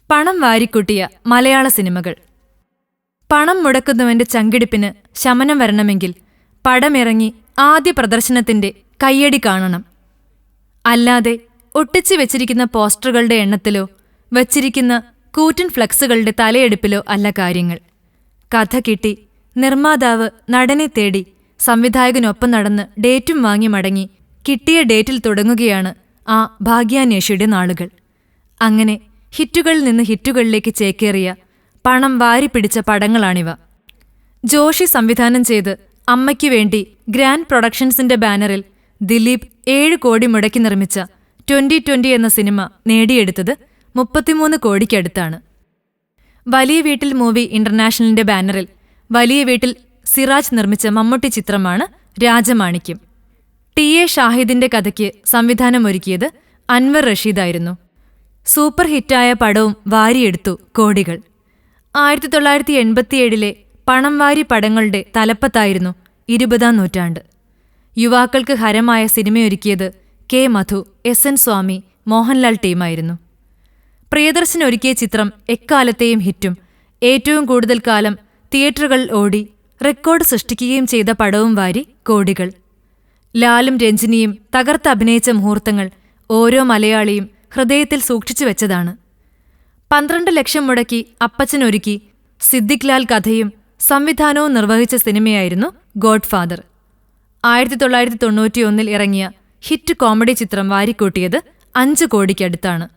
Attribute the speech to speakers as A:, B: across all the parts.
A: പണം വാരിക്കൂട്ടിയ മലയാള സിനിമകൾ. പണം മുടക്കുന്നവന്റെ ചങ്കിടിപ്പിന് ശമനം വരണമെങ്കിൽ പടമിറങ്ങി ആദ്യ പ്രദർശനത്തിന്റെ കയ്യടി കാണണം. അല്ലാതെ ഒട്ടിച്ചു വെച്ചിരിക്കുന്ന പോസ്റ്ററുകളുടെ എണ്ണത്തിലോ വച്ചിരിക്കുന്ന കൂറ്റൻ ഫ്ലക്സുകളുടെ തലയെടുപ്പിലോ അല്ല കാര്യങ്ങൾ. കഥ കിട്ടി, നിർമ്മാതാവ് നടനെ തേടി സംവിധായകനൊപ്പം നടന്ന് ഡേറ്റും വാങ്ങി മടങ്ങി കിട്ടിയ ഡേറ്റിൽ തുടങ്ങുകയാണ് ആ ഭാഗ്യാന്വേഷിയുടെ നാളുകൾ. അങ്ങനെ ഹിറ്റുകളിൽ നിന്ന് ഹിറ്റുകളിലേക്ക് ചേക്കേറിയ പണം വാരിപ്പിടിച്ച പടങ്ങളാണിവ. ജോഷി സംവിധാനം ചെയ്ത് അമ്മയ്ക്കു വേണ്ടി ഗ്രാൻഡ് പ്രൊഡക്ഷൻസിന്റെ ബാനറിൽ ദിലീപ് 7 കോടി മുടക്കി നിർമ്മിച്ച 2020 എന്ന സിനിമ നേടിയെടുത്തത് 33 കോടിക്കടുത്താണ്. വലിയ വീട്ടിൽ മൂവി ഇന്റർനാഷണലിന്റെ ബാനറിൽ വലിയ വീട്ടിൽ സിറാജ് നിർമ്മിച്ച മമ്മൂട്ടി ചിത്രമാണ് രാജമാണിക്യം. ടി.എ. ഷാഹിദിന്റെ കഥയ്ക്ക് സംവിധാനമൊരുക്കിയത് അൻവർ റഷീദായിരുന്നു. സൂപ്പർ ഹിറ്റായ പടവും വാരിയെടുത്തു കോടികൾ. 1987 പണം വാരി പടങ്ങളുടെ തലപ്പത്തായിരുന്നു 20-ാം നൂറ്റാണ്ട്. യുവാക്കൾക്ക് ഹരമായ സിനിമയൊരുക്കിയത് കെ. മധു, എസ്.എൻ. സ്വാമി, മോഹൻലാൽ ടീമായിരുന്നു. പ്രിയദർശൻ ഒരുക്കിയ ചിത്രം എക്കാലത്തെയും ഹിറ്റും ഏറ്റവും കൂടുതൽ കാലം തിയേറ്ററുകളിൽ ഓടി റെക്കോർഡ് സൃഷ്ടിക്കുകയും ചെയ്ത പടവും വാരി കോടികൾ. ലാലും രഞ്ജിനിയും തകർത്തഭിനയിച്ച മുഹൂർത്തങ്ങൾ ഓരോ മലയാളിയും ഹൃദയത്തിൽ സൂക്ഷിച്ചു വെച്ചതാണ്. 12 ലക്ഷം മുടക്കി അപ്പച്ചനൊരുക്കി സിദ്ദിഖ് ലാൽ കഥയും സംവിധാനവും നിർവഹിച്ച സിനിമയായിരുന്നു ഗോഡ് ഫാദർ. 1991 ഇറങ്ങിയ ഹിറ്റ് കോമഡി ചിത്രം വാരിക്കൂട്ടിയത് 5 കോടിക്കടുത്താണ്.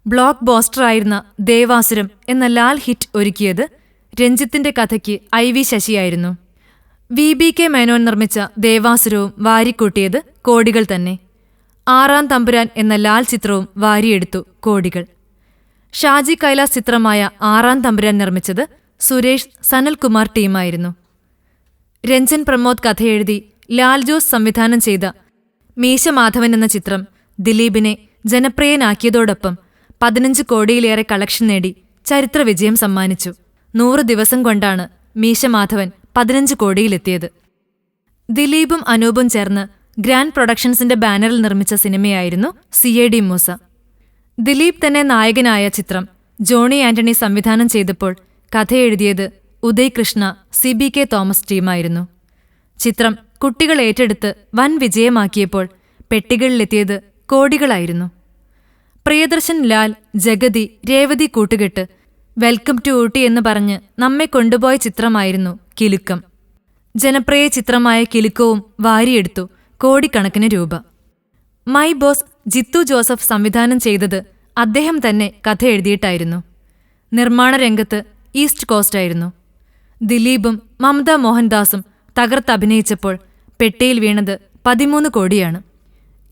A: ബ്ലോക്ക് ബോസ്റ്ററായിരുന്ന ദേവാസുരം എന്ന ലാൽ ഹിറ്റ് ഒരുക്കിയത് രഞ്ജിത്തിന്റെ കഥയ്ക്ക് IV ശശിയായിരുന്നു. VBK മേനോൻ നിർമ്മിച്ച ദേവാസുരവും വാരിക്കൂട്ടിയത് കോടികൾ തന്നെ. 6-ാം തമ്പുരാൻ എന്ന ലാൽ ചിത്രവും വാരിയെടുത്തു കോടികൾ. ഷാജി കൈലാസ് ചിത്രമായ 6-ാം തമ്പുരാൻ നിർമ്മിച്ചത് സുരേഷ് സനൽകുമാർ ടീമായിരുന്നു. രഞ്ജൻ പ്രമോദ് കഥയെഴുതി ലാൽ ജോസ് സംവിധാനം ചെയ്ത മീശ മാധവൻ എന്ന ചിത്രം ദിലീപിനെ ജനപ്രിയനാക്കിയതോടൊപ്പം 15 കോടിയിലേറെ കളക്ഷൻ നേടി ചരിത്ര വിജയം സമ്മാനിച്ചു. 100 ദിവസം കൊണ്ടാണ് മീശ മാധവൻ 15 കോടിയിലെത്തിയത്. ദിലീപും അനൂപും ചേർന്ന് ഗ്രാൻഡ് പ്രൊഡക്ഷൻസിന്റെ ബാനറിൽ നിർമ്മിച്ച സിനിമയായിരുന്നു CID മൂസ. ദിലീപ് തന്നെ നായകനായ ചിത്രം ജോണി ആന്റണി സംവിധാനം ചെയ്തപ്പോൾ കഥയെഴുതിയത് ഉദയ് കൃഷ്ണ, CBK തോമസ് ടീമായിരുന്നു. ചിത്രം കുട്ടികൾ ഏറ്റെടുത്ത് വൻ വിജയമാക്കിയപ്പോൾ പെട്ടികളിലെത്തിയത് കോടികളായിരുന്നു. പ്രിയദർശൻ, ലാൽ, ജഗതി, രേവതി കൂട്ടുകെട്ട് വെൽക്കം ടു ഊട്ടി എന്ന് പറഞ്ഞ് നമ്മെ കൊണ്ടുപോയ ചിത്രമായിരുന്നു കിലുക്കം. ജനപ്രിയ ചിത്രമായ കിലുക്കവും വാരിയെടുത്തു കോടിക്കണക്കിന് രൂപ. മൈ ബോസ് ജിത്തു ജോസഫ് സംവിധാനം ചെയ്തത് അദ്ദേഹം തന്നെ കഥ എഴുതിയിട്ടായിരുന്നു. നിർമ്മാണ രംഗത്ത് ഈസ്റ്റ് കോസ്റ്റായിരുന്നു. ദിലീപും മമത മോഹൻദാസും തകർത്തഭിനയിച്ചപ്പോൾ പെട്ടിയിൽ വീണത് 13 കോടിയാണ്.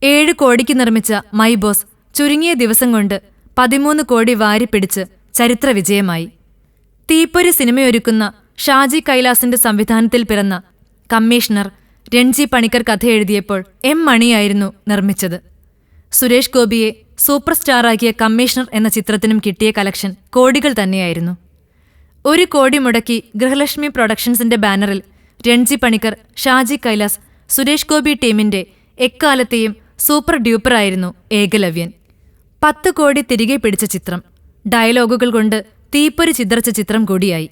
A: 7 കോടിക്ക് നിർമ്മിച്ച മൈ ബോസ് ചുരുങ്ങിയ ദിവസം കൊണ്ട് 13 കോടി വാരിപ്പിടിച്ച് ചരിത്ര വിജയമായി. തീപ്പൊരി സിനിമയൊരുക്കുന്ന ഷാജി കൈലാസിന്റെ സംവിധാനത്തിൽ പിറന്ന കമ്മീഷണർ രൺജി പണിക്കർ കഥയെഴുതിയപ്പോൾ M. മണിയായിരുന്നു നിർമ്മിച്ചത്. സുരേഷ് ഗോപിയെ സൂപ്പർ സ്റ്റാറാക്കിയ കമ്മീഷണർ എന്ന ചിത്രത്തിനും കിട്ടിയ കളക്ഷൻ കോടികൾ തന്നെയായിരുന്നു. 1 കോടി മുടക്കി ഗൃഹലക്ഷ്മി പ്രൊഡക്ഷൻസിന്റെ ബാനറിൽ രൺജി പണിക്കർ, ഷാജി കൈലാസ്, സുരേഷ് ഗോപി ടീമിന്റെ എക്കാലത്തെയും സൂപ്പർ ഡ്യൂപ്പറായിരുന്നു ഏകലവ്യൻ. 10 കോടി തിരികെ പിടിച്ച ചിത്രം. ഡയലോഗുകൾ കൊണ്ട് തീപ്പൊരി ചിതറിച്ച ചിത്രം കൂടിയായി.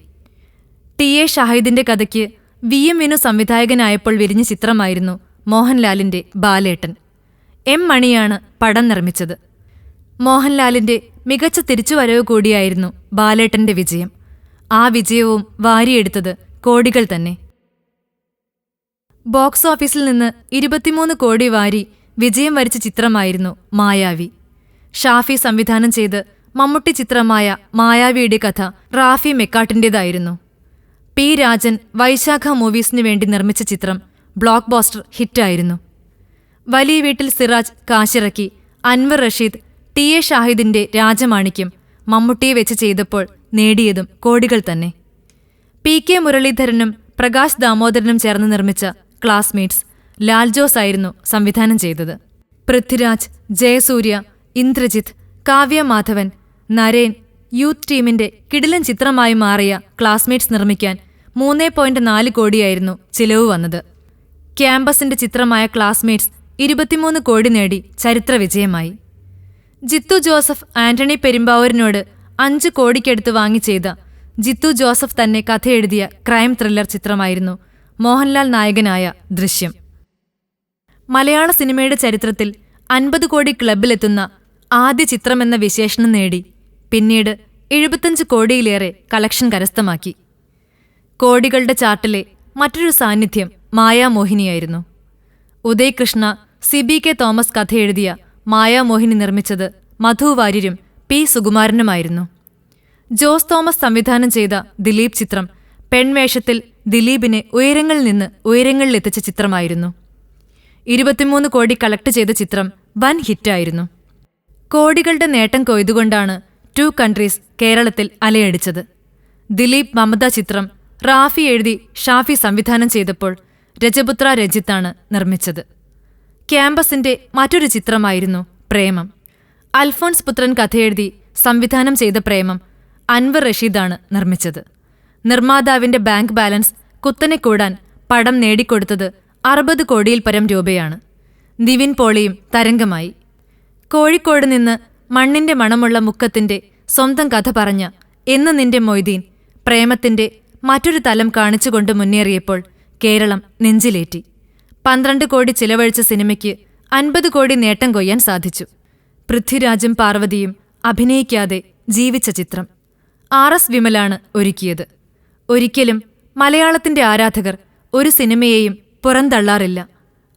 A: ടി.എ. ഷാഹിദിന്റെ കഥയ്ക്ക് VM വിനു സംവിധായകനായപ്പോൾ വിരിഞ്ഞ ചിത്രമായിരുന്നു മോഹൻലാലിന്റെ ബാലേട്ടൻ. M. മണിയാണ് പടം നിർമ്മിച്ചത്. മോഹൻലാലിന്റെ മികച്ച തിരിച്ചുവരവ് കൂടിയായിരുന്നു ബാലേട്ടന്റെ വിജയം. ആ വിജയവും വാരിയെടുത്തത് കോടികൾ തന്നെ. ബോക്സ് ഓഫീസിൽ നിന്ന് 23 കോടി വാരി വിജയം വരിച്ച ചിത്രമായിരുന്നു മായാവി. ഷാഫി സംവിധാനം ചെയ്ത് മമ്മൂട്ടി ചിത്രമായ മായാവിയുടെ കഥ റാഫി മെക്കാട്ടിൻ്റെതായിരുന്നു. P. രാജൻ വൈശാഖ മൂവീസിനു വേണ്ടി നിർമ്മിച്ച ചിത്രം ബ്ലോക്ക് ബോസ്റ്റർ ഹിറ്റായിരുന്നു. വലിയ വീട്ടിൽ സിറാജ് കാശിറക്കി അൻവർ റഷീദ് ടി.എ. ഷാഹിദിന്റെ രാജമാണിക്യം മമ്മൂട്ടിയെ വെച്ച് ചെയ്തപ്പോൾ നേടിയതും കോടികൾ തന്നെ. PK മുരളീധരനും പ്രകാശ് ദാമോദരനും ചേർന്ന് നിർമ്മിച്ച ക്ലാസ്മേറ്റ്സ് ലാൽ ജോസ് ആയിരുന്നു സംവിധാനം ചെയ്തത്. പൃഥ്വിരാജ്, ജയസൂര്യ, ഇന്ദ്രജിത്ത്, കാവ്യ മാധവൻ, നരേൻ യൂത്ത് ടീമിന്റെ കിടിലൻ ചിത്രമായി മാറിയ ക്ലാസ്മേറ്റ്സ് നിർമ്മിക്കാൻ 3.4 കോടിയായിരുന്നു ചിലവ് വന്നത്. ക്യാമ്പസിന്റെ ചിത്രമായ ക്ലാസ്മേറ്റ്സ് 23 കോടി നേടി ചരിത്ര വിജയമായി. ജിത്തു ജോസഫ് ആന്റണി പെരുമ്പാവൂരിനോട് 5 കോടിക്കടുത്ത് വാങ്ങി ചെയ്ത ജിത്തു ജോസഫ് തന്നെ കഥയെഴുതിയ ക്രൈം ത്രില്ലർ ചിത്രമായിരുന്നു മോഹൻലാൽ നായകനായ ദൃശ്യം. മലയാള സിനിമയുടെ ചരിത്രത്തിൽ 50 കോടി ക്ലബിലെത്തുന്ന ആദ്യ ചിത്രമെന്ന വിശേഷണം നേടി പിന്നീട് 75 കോടിയിലേറെ കളക്ഷൻ കരസ്ഥമാക്കി. കോടികളുടെ ചാർട്ടിലെ മറ്റൊരു സാന്നിധ്യം മായാമോഹിനിയായിരുന്നു. ഉദയ് കൃഷ്ണ, സിബി കെ തോമസ് കഥയെഴുതിയ മായാമോഹിനി നിർമ്മിച്ചത് മധു വാര്യരും പി സുകുമാരനുമായിരുന്നു. ജോസ് തോമസ് സംവിധാനം ചെയ്ത ദിലീപ് ചിത്രം പെൺവേഷത്തിൽ ദിലീപിനെ ഉയരങ്ങളിൽ നിന്ന് ഉയരങ്ങളിലെത്തിച്ച ചിത്രമായിരുന്നു. 23 കോടി കളക്ട് ചെയ്ത ചിത്രം വൻ ഹിറ്റായിരുന്നു. കോടികളുടെ നേട്ടം കൊയ്തുകൊണ്ടാണ് 2 കൺട്രീസ് കേരളത്തിൽ അലയടിച്ചത്. ദിലീപ് മമത ചിത്രം റാഫി എഴുതി ഷാഫി സംവിധാനം ചെയ്തപ്പോൾ രജപുത്ര രഞ്ജിത്താണ് നിർമ്മിച്ചത്. ക്യാമ്പസിന്റെ മറ്റൊരു ചിത്രമായിരുന്നു പ്രേമം. അൽഫോൺസ് പുത്രൻ കഥയെഴുതി സംവിധാനം ചെയ്ത പ്രേമം അൻവർ റഷീദാണ് നിർമ്മിച്ചത്. നിർമ്മാതാവിന്റെ ബാങ്ക് ബാലൻസ് കുത്തനെ കൂടാൻ പടം നേടിക്കൊടുത്തത് 60 കോടിയിൽ പരം രൂപയാണ്. നിവിൻ പോളിയും തരംഗമായി. കോഴിക്കോട് നിന്ന് മണ്ണിന്റെ മണമുള്ള മുക്കത്തിന്റെ സ്വന്തം കഥ പറഞ്ഞ എന്ന് നിന്റെ മൊയ്തീൻ പ്രേമത്തിന്റെ മറ്റൊരു തലം കാണിച്ചുകൊണ്ട് മുന്നേറിയപ്പോൾ കേരളം നെഞ്ചിലേറ്റി. 12 കോടി ചിലവഴിച്ച സിനിമയ്ക്ക് 50 കോടി നേട്ടം കൊയ്യാൻ സാധിച്ചു. പൃഥ്വിരാജും പാർവതിയും അഭിനയിക്കാതെ ജീവിച്ച ചിത്രം RS വിമലാണ് ഒരുക്കിയത്. ഒരിക്കലും മലയാളത്തിന്റെ ആരാധകർ ഒരു സിനിമയെയും പുറന്തള്ളാറില്ല.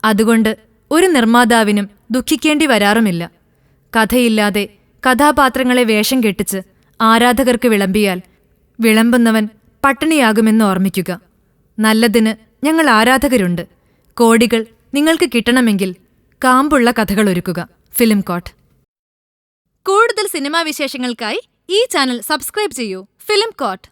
A: അതുകൊണ്ട് ഒരു നിർമ്മാതാവിനും ദുഃഖിക്കേണ്ടി വരാറുമില്ല. കഥയില്ലാതെ കഥാപാത്രങ്ങളെ വേഷം കെട്ടിച്ച് ആരാധകർക്ക് വിളമ്പിയാൽ വിളമ്പുന്നവൻ പട്ടിണിയാകുമെന്ന് ഓർമ്മിക്കുക. നല്ലതിന് ഞങ്ങൾ ആരാധകരുണ്ട്. കോടികൾ നിങ്ങൾക്ക് കിട്ടണമെങ്കിൽ കാമ്പുള്ള കഥകളൊരുക്കുക. Film court. കൂടുതൽ സിനിമാ വിശേഷങ്ങൾക്കായി ഈ ചാനൽ സബ്സ്ക്രൈബ് ചെയ്യൂ. Film coat.